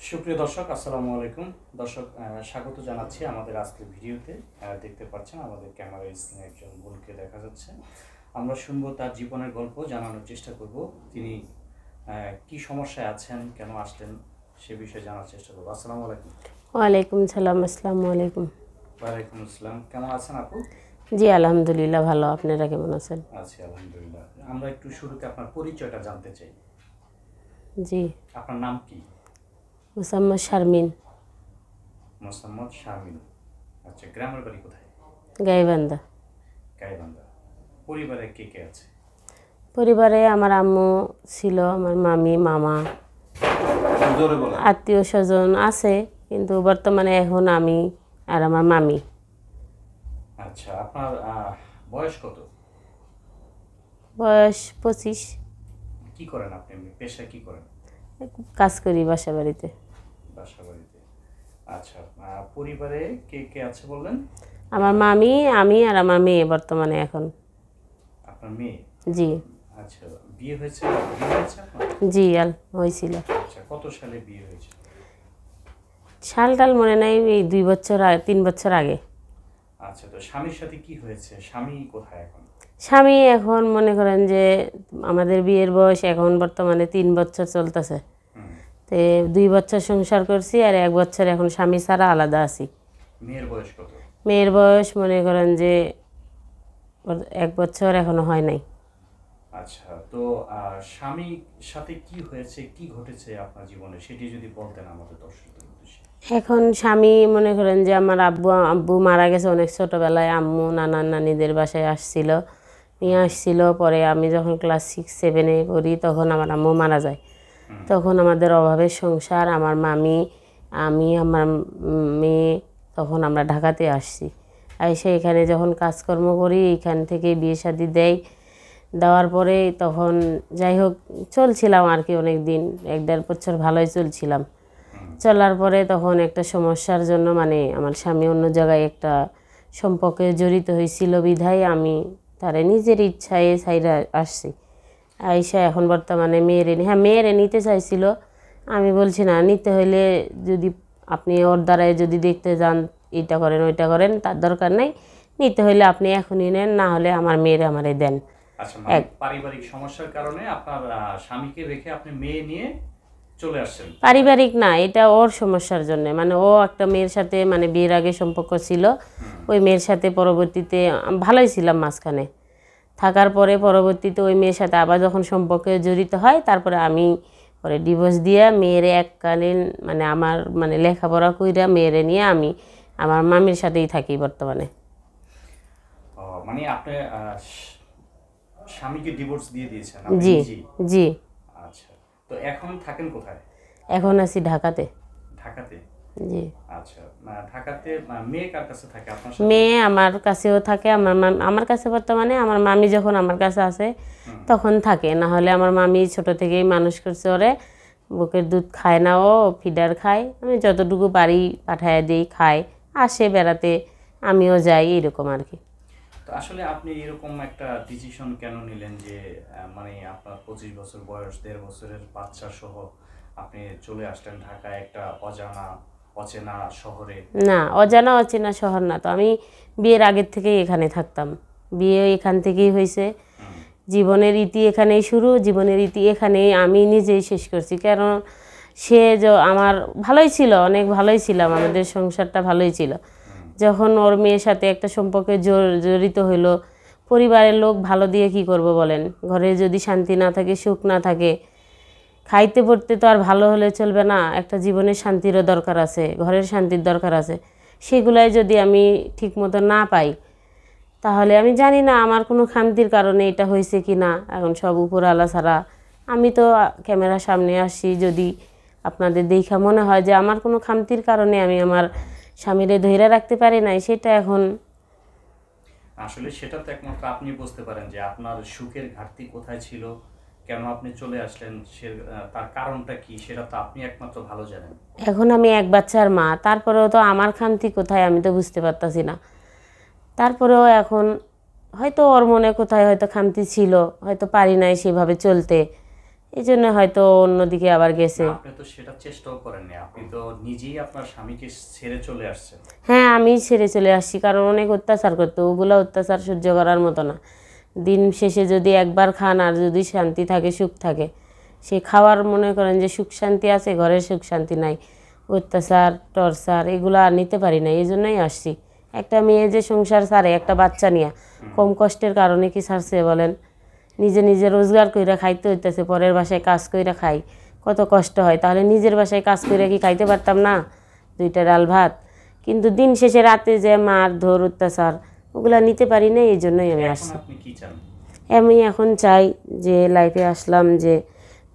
সুপ্রিয় দর্শক, আসসালামু আলাইকুম। দর্শক, স্বাগত জানাচ্ছি আমাদের আজকের ভিডিওতে। দেখতে পাচ্ছেন আমাদের ক্যামেরা স্ক্রিনে একজন বোনকে দেখা যাচ্ছে। আমরা শুনবো তার জীবনের গল্প, জানানোর চেষ্টা করব তিনি কি সমস্যায় আছেন, কেন আসলেন সে বিষয়ে জানার চেষ্টা করবো। আসসালামু আলাইকুম। ওয়ালাইকুম সালাম। আসসালামু আলাইকুম। ওয়ালাইকুম আসসালাম। কেমন আছেন আপু? জি আলহামদুলিল্লাহ ভালো। আপনারা কেমন আছেন? আছি আলহামদুলিল্লাহ। আমরা একটু শুরুতে আপনার পরিচয়টা জানতে চাই। জি, আপনার নাম কি? মোসাম্মদ শারমিন, মোসাম্মদ শারমিন। আচ্ছা, গ্রামের বাড়ি কোথায়? গাইবান্ধা। গাইবান্ধা। পরিবারে কে কে আছে? পরিবারে আমার আম্মু ছিল, আমার মামি, মামা, আত্মীয় স্বজন আছে, কিন্তু বর্তমানে এখন আমি আর আমার মামি। আচ্ছা, আপনার বয়স কত? বয়স 25। কি করেন আপনি? পেশা কি করেন? কাজ করি বাসা বাড়িতে। বাসা বাড়িতে। আচ্ছা, পরিবারে কে কে আছে বললেন? আমার মামি, আমি আর আমার মেয়ে বর্তমানে এখন। আপনার মেয়ে? জি। আচ্ছা, বিয়ে হয়েছে আপনার? জি হয়েছিল। আচ্ছা, কত সালে বিয়ে হয়েছে? সাল টাল মনে নাই, এই 2 বছর 3 বছর আগে। আচ্ছা, তো স্বামীর সাথে কি হয়েছে? স্বামী কোথায় এখন? স্বামী এখন মনে করেন যে আমাদের বিয়ের বয়স এখন বর্তমানে 3 বছর চলতেছে। তো 2 বছর সংসার করছি আর 1 বছর এখন স্বামী ছাড়া আলাদা আছি। মেয়ের বয়স কত? মেয়ের বয়স মনে করেন যে 1 বছর এখনো হয় নাই। আচ্ছা, তো স্বামীর সাথে কি হয়েছে, কি ঘটেছে আপনার জীবনে, সেটি যদি বলতেন আমাদের দর্শকদের উদ্দেশ্যে। এখন স্বামী মনে করেন যে আমার আব্বু আব্বু মারা গেছে অনেক ছোটোবেলায়। আম্মু নানা নানিদের বাসায় আসছিল, নিয়ে আসছিল। পরে আমি যখন ক্লাস 6-7-এ পড়ি তখন আমার আম্মু মারা যায়। তখন আমাদের অভাবের সংসার, আমার মামি, আমি, আমার মেয়ে, তখন আমরা ঢাকাতে আসছি। এসে এখানে যখন কাজকর্ম করি এইখান থেকে বিয়ে শাদি দেওয়ার পরে তখন যাই হোক চলছিলাম আর কি, অনেক দিন 1-1.5 বছর ভালোই চলছিলাম। চলার পরে তখন একটা সমস্যার জন্য মানে আমার স্বামী অন্য জায়গায় একটা সম্পর্কে জড়িত হয়েছিল বিধায় আমি তারে নিজের ইচ্ছায় ছাইরা আসছি। আইসা এখন বর্তমানে মেয়েরে নিতে চাইছিল। আমি বলছি না, নিতে হইলে যদি আপনি ওর দ্বারাই যদি দেখতে যান, এইটা করেন ওইটা করেন, তার দরকার নাই। নিতে হইলে আপনি এখনই নেন, না হলে আমার মেয়েরে আমারে দেন। আচ্ছা, মানে পারিবারিক সমস্যার কারণে আপনার স্বামীকে রেখে আপনি মেয়ে নিয়ে চলে আসছেন? পারিবারিক না, এটা ওর সমস্যার জন্য। মানে ও একটা মেয়ের সাথে মানে বিয়ের আগে সম্পর্ক ছিল, ওই মেয়ের সাথে পরবর্তীতে ভালোই ছিলাম মাঝখানে থাকার পরে পরবর্তীতে ওই মেয়ের সাথে আবার যখন সম্পর্কে জড়িত হয় তারপরে আমি পরে ডিভোর্স দিয়ে মেয়েরে এককালীন মানে আমার মানে লেখাপড়া কইরা মেয়েরে নিয়ে আমি আমার মামির সাথেই থাকি বর্তমানে। মানে আপনি স্বামীকে ডিভোর্স দিয়ে দিয়েছেন জি জি। আচ্ছা, তো এখন থাকেন কোথায়? এখন আছি ঢাকাতে। ঢাকাতে? জি। আচ্ছা, ঢাকাতে মেয়ে কার কাছে থাকে আপনার সাথে? মেয়ে আমার কাছেও থাকে, আমার কাছে বর্তমানে। আমার মামি যখন আমার কাছে আসে তখন থাকে, না হলে আমার মামি ছোট থেকেই মানুষ করছে ওরে। বুকের দুধ খায় না, ও ফিডার খায়। আমি যতটুকু পারি পাঠায় দিই, খায়, আসে বেড়াতে, আমিও যাই, এরকম আর কি। তো আসলে আপনি এরকম একটা ডিসিশন কেন নিলেন যে মানে আপনার 25 বছর বয়স, 1.5 বছরের বাচ্চা সহ আপনি চলে আসলেন ঢাকায় একটা অচেনা শহরে? না, অজানা অচেনা শহর না তো। আমি বিয়ের আগের থেকেই এখানে থাকতাম, বিয়ে এখান থেকেই হয়েছে। জীবনের ইতি এখানেই শুরু, জীবনের ইতি এখানেই আমি নিজেই শেষ করছি। কারণ সে আমার ভালোই ছিল, অনেক ভালোই ছিলাম, আমাদের সংসারটা ভালোই ছিল। যখন ওর মেয়ের সাথে একটা সম্পর্কে জড়িত হইলো, পরিবারের লোক ভালো দিয়ে কি করব বলেন? ঘরে যদি শান্তি না থাকে, সুখ না থাকে, খাইতে পড়তে তো আর ভালো হলে চলবে না। একটা জীবনের শান্তিরও দরকার আছে, ঘরের শান্তির দরকার আছে। সেগুলাই যদি আমি ঠিকমতো না পাই, তাহলে আমি জানি না আমার কোনো খামতির কারণে এটা হয়েছে কি না। এখন সব উপরওয়ালা ছাড়া। আমি তো ক্যামেরার সামনে আসছি, যদি আপনাদের দেখা মনে হয় যে আমার কোনো খামতির কারণে আমি আমার স্বামীরে ধৈর্য রাখতে পারি নাই, সেটা এখন আসলে সেটা তো একমাত্র আপনি বুঝতে পারেন যে আপনার সুখের ঘাটতি কোথায় ছিল, কেন আপনি চলে আসলেন, তার কারণটা কি, সেটা তো আপনি একমাত্র ভালো জানেন। এখন আমি 1 বাচ্চার মা, তারপরেও তো আমার খামতি কোথায় আমি তো বুঝতে পারতাছি না। তারপরেও এখন হয়তো ওর মনে কোথায় হয়তো খামতি ছিল, হয়তো পারি নাই সেভাবে চলতে, এই জন্য হয়তো অন্যদিকে আবার গেছে। আপনি তো সেটা চেষ্টাও করেননি, আপনি তো নিজেই আপনার স্বামীকে ছেড়ে চলে আসছেন। হ্যাঁ, আমি ছেড়ে চলে আসছি, কারণ অনেক অত্যাচার করতো, ওগুলো অত্যাচার সহ্য করার মতো না। দিন শেষে যদি একবার খান আর যদি শান্তি থাকে, সুখ থাকে, সে খাওয়ার মনে করেন যে সুখ শান্তি আছে, ঘরের সুখ শান্তি নাই, অত্যাচার টর্চার এগুলো আর নিতে পারি না, এই জন্যই আসছি। একটা মেয়ে যে সংসার ছাড়ে একটা বাচ্চা নিয়ে, কম কষ্টের কারণে কি ছাড়ছে বলেন? নিজে নিজে রোজগার কইরা খাইতে হইতেছে, পরের বাসায় কাজ কইরা খাই, কত কষ্ট হয়। তাহলে নিজের বাসায় কাজ কইরা কি খাইতে পারতাম না 2টা ডাল ভাত? কিন্তু দিন শেষে রাতে যে মার ধর অত্যাচার ওগুলা নিতে পারি না, এই জন্যই আমি আসছি। আপনি কি চান? আমি এখন চাই যে লাইফে আসলাম, যে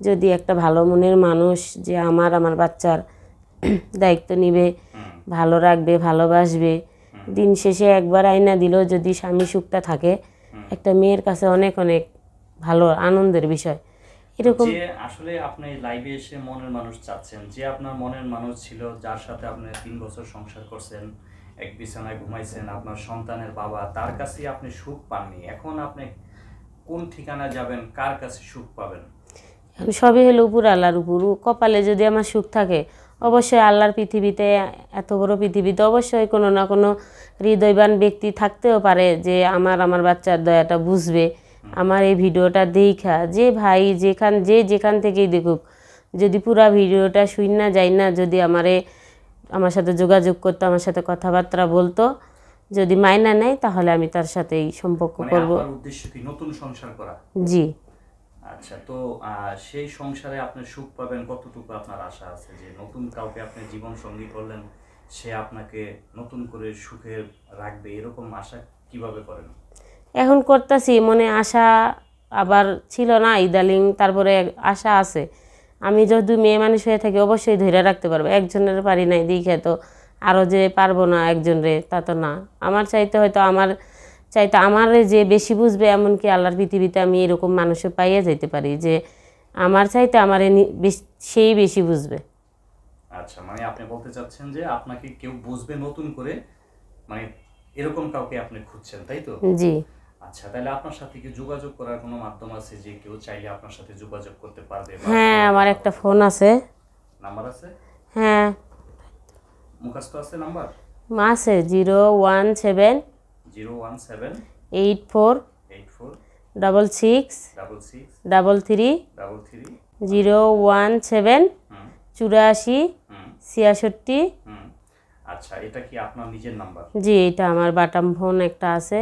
যদি একটা ভালো মনের মানুষ যে আমার বাচ্চার দায়িত্ব নিবে, ভালো রাখবে, ভালোবাসবে, দিন শেষে একবার আয়না দিলেও যদি স্বামী সুখটা থাকে, একটা মেয়ের কাছে অনেক অনেক ভালো আনন্দের বিষয়। এরকম যে আসলে আপনি লাইভে এসে মনের মানুষ চাচ্ছেন, যে আপনার মনের মানুষ ছিল, যার সাথে আপনি 3 বছর সংসার করছেন, এক বিছানায় ঘুমাইছেন, আপনার সন্তানের বাবা, তার কাছেই আপনি সুখ পাননি। এখন আপনি কোন ঠিকানায় যাবেন, কার কাছে সুখ পাবেন? এখন সবই হলো উপর আল্লাহর উপর। কপালে যদি আমার সুখ থাকে, অবশ্যই আল্লাহর পৃথিবীতে, এত বড় পৃথিবীতে অবশ্যই কোনো না কোনো হৃদয়বান ব্যক্তি থাকতেও পারে যে আমার বাচ্চার দয়াটা বুঝবে। আমার এই ভিডিওটা দেখা যে ভাই যেখান থেকেই দেখুক, যদি পুরা ভিডিওটা শুন না যাই না, যদি আমার সাথে যোগাযোগ করতো, আমার সাথে কথাবার্তা বলতো, যদি মাইনা নেয়, তাহলে আমি তার সাথেই সম্পর্ক করব। আপনার উদ্দেশ্য কি নতুন সংসার করা? জি। আচ্ছা, তো সেই সংসারে আপনি সুখ পাবেন কতটুকু আপনার আশা আছে, যে নতুন কাউকে আপনি জীবন সঙ্গী করলেন, সে আপনাকে নতুন করে সুখে রাখবে, এরকম আশা কিভাবে করেন? এখন করতেছি, মনে আশা আবার ছিল না ইদালিং, তারপরে আশা আছে। আমি যদি মেয়ে মানুষ হয়ে থাকি অবশ্যই ধরে রাখতে পারবো। একজনের পারি নাই দেখে তো আরও যে পারবো না একজনের, তা তো না। আমার চাইতে হয়তো আমার যে বেশি বুঝবে, এমনকি আল্লাহর পৃথিবীতে আমি এরকম মানুষও পাইয়া যাইতে পারি যে আমার চাইতে সেই বেশি বুঝবে। আচ্ছা, মানে আপনি বলতে চাচ্ছেন যে আপনাকে কেউ বুঝবে নতুন করে, মানে এরকম কাউকে আপনি খুঁজছেন, তাই তো? জি। আচ্ছা, তাহলে আপনার সাথে কি যোগাযোগ করার কোনো মাধ্যম আছে, যে কেউ চাইলে আপনার সাথে যোগাযোগ করতে পারবে? হ্যাঁ, আমার একটা ফোন আছে। নাম্বার আছে? হ্যাঁ, মুখস্থ আছে নাম্বার? আছে 017 017 84 84 66 66 33 33 017 84 66। আচ্ছা, এটা কি আপনার নিজের নাম্বার? জি, এটা আমার বাটাম ফোন একটা আছে,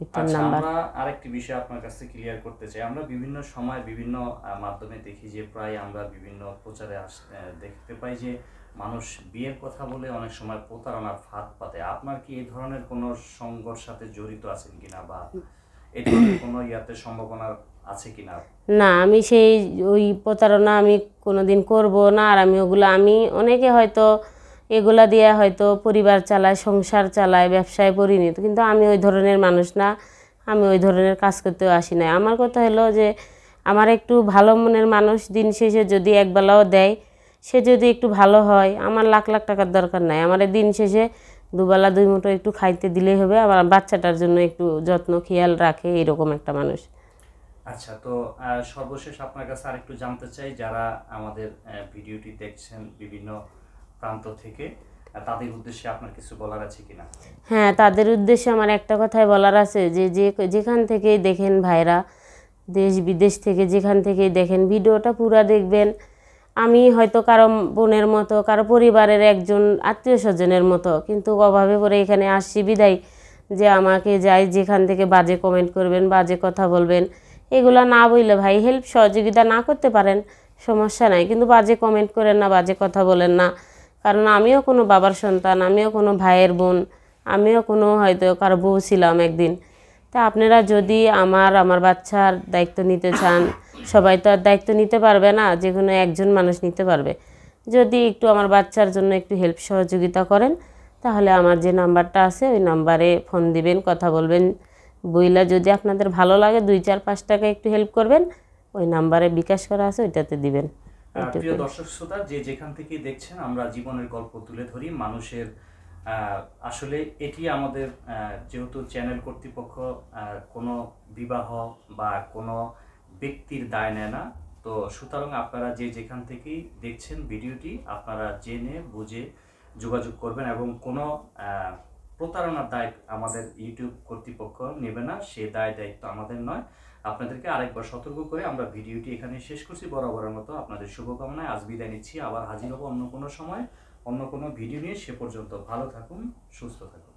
এটার আচ্ছা, নাম্বার। আমরা আরেকটি বিষয় আপনার কাছে ক্লিয়ার করতে চাই। আমরা বিভিন্ন সময় বিভিন্ন মাধ্যমে দেখি যে প্রায় আমরা বিভিন্ন প্রচারে দেখতে পাই যে মানুষ বিয়ের কথা বলে অনেক সময় প্রতারণার ফাঁদ পাতে। আপনার কি এই ধরনের কোনো সংঘর্ষের সাথে জড়িত আছেন কিনা, বা এই ধরনের কোনো সম্ভাবনা আছে কিনা? না, আমি ওই প্রতারণা আমি কোনোদিন করব না। আর আমি অনেকে হয়তো এগুলা দিয়ে হয়তো পরিবার চালায়, সংসার চালায়, ব্যবসায় পরিণত, কিন্তু আমি ওই ধরনের মানুষ না। আমি ওই ধরনের কাজ করতেও আসি না। আমার কথা হলো যে আমার একটু ভালো মনের মানুষ দিন শেষে যদি একবেলাও দেয়, সে যদি একটু ভালো হয়, আমার লাখ লাখ টাকার দরকার নাই। আমার দিন শেষে দুবেলা 2 মুঠো একটু খাইতে দিলেই হবে, আমার বাচ্চাটার জন্য একটু যত্ন খেয়াল রাখে, এরকম একটা মানুষ। আচ্ছা, তো সর্বশেষ আপনার কাছে আরেকটু জানতে চাই, যারা আমাদের ভিডিওটি দেখছেন বিভিন্ন প্রান্ত থেকে, তাদের উদ্দেশ্যে আপনার কিছু বলার আছে কিনা? হ্যাঁ, তাদের উদ্দেশ্যে আমার একটা কথাই বলার আছে, যে যেখান থেকেই দেখেন ভাইরা, দেশ বিদেশ থেকে যেখান থেকেই দেখেন, ভিডিওটা পুরা দেখবেন। আমি হয়তো কারো বোনের মতো, কারো পরিবারের একজন আত্মীয় স্বজনের মতো, কিন্তু অভাবে পড়ে এখানে আসছি বিদায় যে আমাকে যাই যেখান থেকে বাজে কমেন্ট করবেন, বাজে কথা বলবেন, এগুলো না বললে ভাই হেল্প সহযোগিতা না করতে পারেন, সমস্যা নাই, কিন্তু বাজে কমেন্ট করেন না, বাজে কথা বলেন না। কারণ আমিও কোনো বাবার সন্তান, আমিও কোনো ভাইয়ের বোন, আমিও কোনো হয়তো কারো বউ ছিলাম একদিন। তা আপনারা যদি আমার বাচ্চার দায়িত্ব নিতে চান, সবাই তো আর দায়িত্ব নিতে পারবে না, যে কোনো একজন মানুষ নিতে পারবে। যদি একটু আমার বাচ্চার জন্য একটু হেল্প সহযোগিতা করেন, তাহলে আমার যে নাম্বারটা আছে ওই নাম্বারে ফোন দিবেন, কথা বলবেন, বইলা যদি আপনাদের ভালো লাগে 2-4-5 টাকা একটু হেল্প করবেন, ওই নাম্বারে বিকাশ করা আছে ওইটাতে দিবেন। প্রিয় দর্শক শ্রোতা, যে যেখান থেকে দেখছেন, আমরা জীবনের গল্প তুলে ধরি মানুষের। আসলে এটি আমাদের, যেহেতু চ্যানেল কর্তৃপক্ষ কোনো বিবাহ বা কোনো ব্যক্তির দায় নেয় না, তো তো সুতরাং আপনারা যে যেখান থেকেই দেখছেন ভিডিওটি, আপনারা জেনে বুঝে যোগাযোগ করবেন এবং কোনো প্রতারণার দায় আমাদের ইউটিউব কর্তৃপক্ষ নেবে না, সে দায় দায়িত্ব আমাদের নয়। আপনাদেরকে আরেকবার সতর্ক করে আমরা ভিডিওটি এখানে শেষ করছি। বরাবরের মতো আপনাদের শুভকামনায় আজ বিদায় নিচ্ছি। আবার হাজির হব অন্য কোনো সময় অন্য কোনো ভিডিও নিয়ে। সে পর্যন্ত ভালো থাকুন, সুস্থ থাকুন।